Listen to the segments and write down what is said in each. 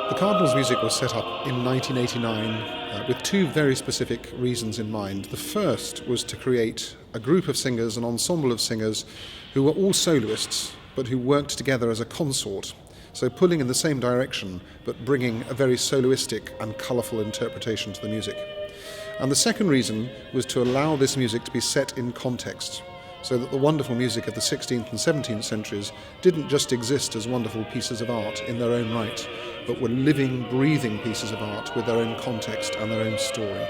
The Cardinal's Music was set up in 1989 with two very specific reasons in mind. The first was to create a group of singers, an ensemble of singers who were all soloists but who worked together as a consort, so pulling in the same direction but bringing a very soloistic and colourful interpretation to the music. And the second reason was to allow this music to be set in context, so that the wonderful music of the 16th and 17th centuries didn't just exist as wonderful pieces of art in their own right, but were living, breathing pieces of art with their own context and their own story.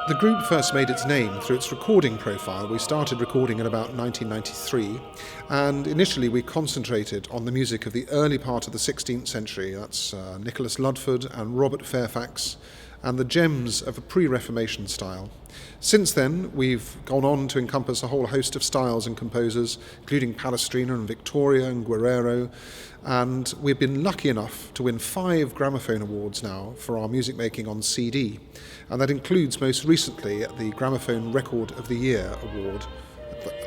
The group first made its name through its recording profile. We started recording in about 1993, and initially we concentrated on the music of the early part of the 16th century. That's Nicholas Ludford and Robert Fairfax, and the gems of a pre-Reformation style. Since then, we've gone on to encompass a whole host of styles and composers, including Palestrina and Victoria and Guerrero, and we've been lucky enough to win 5 gramophone awards now for our music making on CD, and that includes most recently the Gramophone Record of the Year award.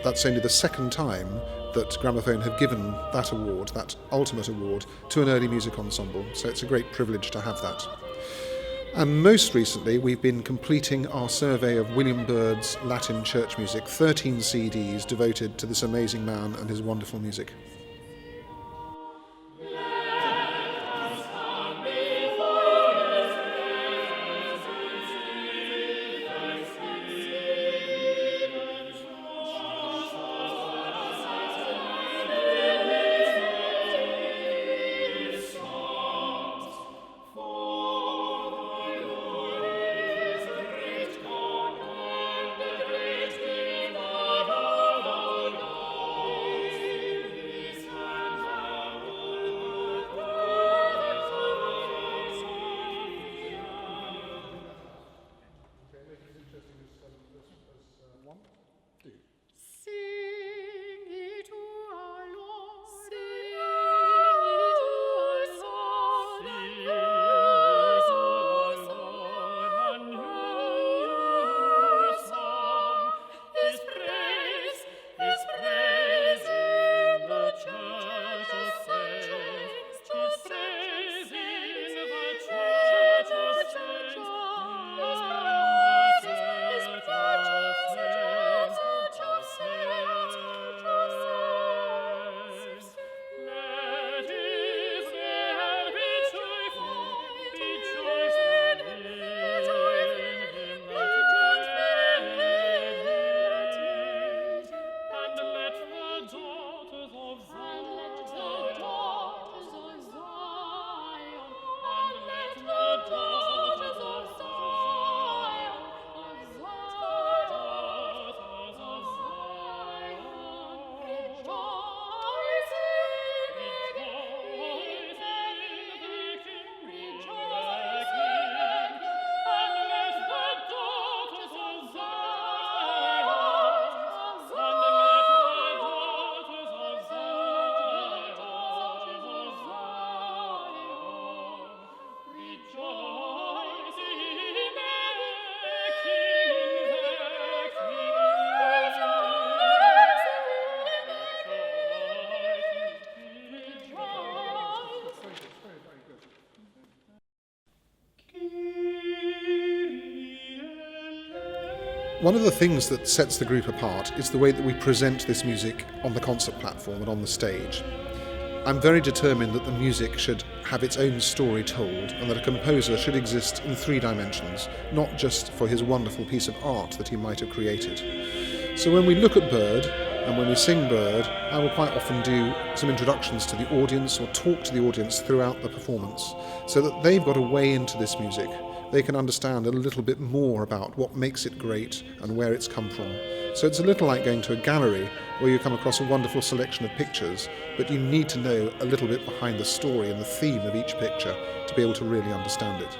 That's only the second time that Gramophone have given that award, that ultimate award, to an early music ensemble, so it's a great privilege to have that. And most recently, we've been completing our survey of William Byrd's Latin church music, 13 CDs devoted to this amazing man and his wonderful music. One of the things that sets the group apart is the way that we present this music on the concert platform and on the stage. I'm very determined that the music should have its own story told, and that a composer should exist in 3 dimensions, not just for his wonderful piece of art that he might have created. So when we look at Byrd, and when we sing Byrd, I will quite often do some introductions to the audience or talk to the audience throughout the performance, so that they've got a way into this music they can understand a little bit more about what makes it great and where it's come from. So it's a little like going to a gallery where you come across a wonderful selection of pictures, but you need to know a little bit behind the story and the theme of each picture to be able to really understand it.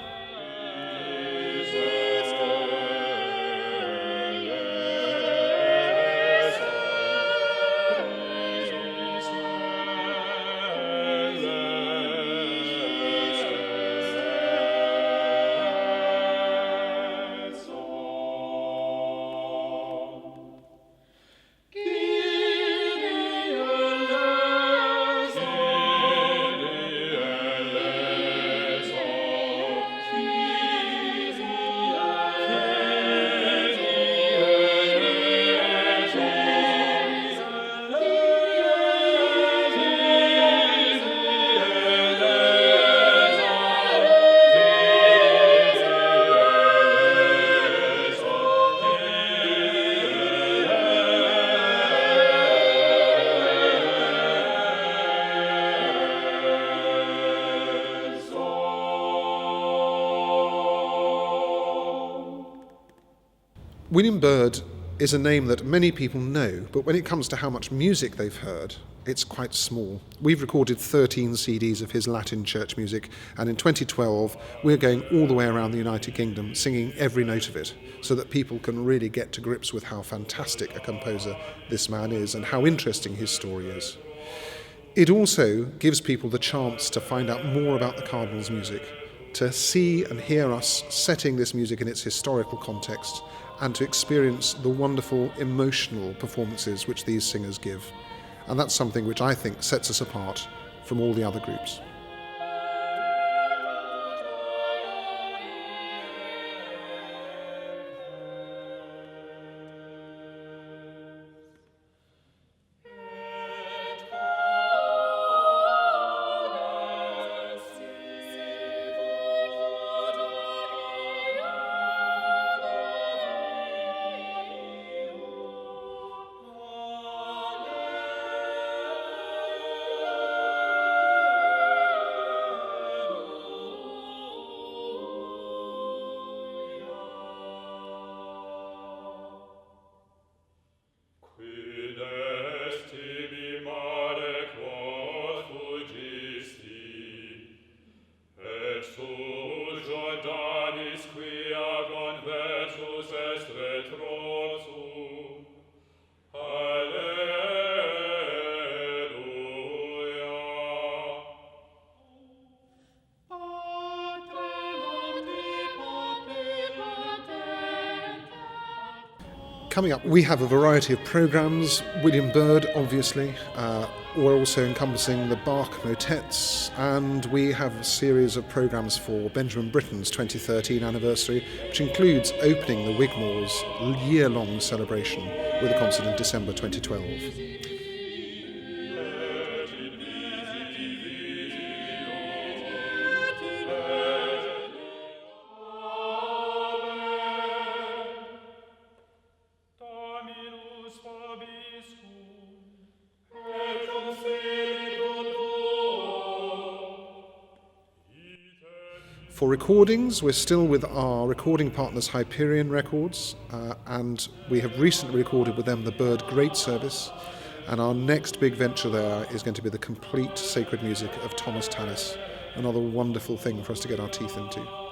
William Byrd is a name that many people know, but when it comes to how much music they've heard, it's quite small. We've recorded 13 CDs of his Latin church music, and in 2012 we're going all the way around the United Kingdom singing every note of it, so that people can really get to grips with how fantastic a composer this man is and how interesting his story is. It also gives people the chance to find out more about the Cardinal's music, to see and hear us setting this music in its historical context, and to experience the wonderful emotional performances which these singers give. And that's something which I think sets us apart from all the other groups. Coming up, we have a variety of programmes. William Byrd, obviously. We're also encompassing the Bach motets, and we have a series of programmes for Benjamin Britten's 2013 anniversary, which includes opening the Wigmore's year-long celebration with a concert in December 2012. For recordings, we're still with our recording partners Hyperion Records, and we have recently recorded with them the Byrd Great Service, and our next big venture there is going to be the complete sacred music of Thomas Tallis, another wonderful thing for us to get our teeth into.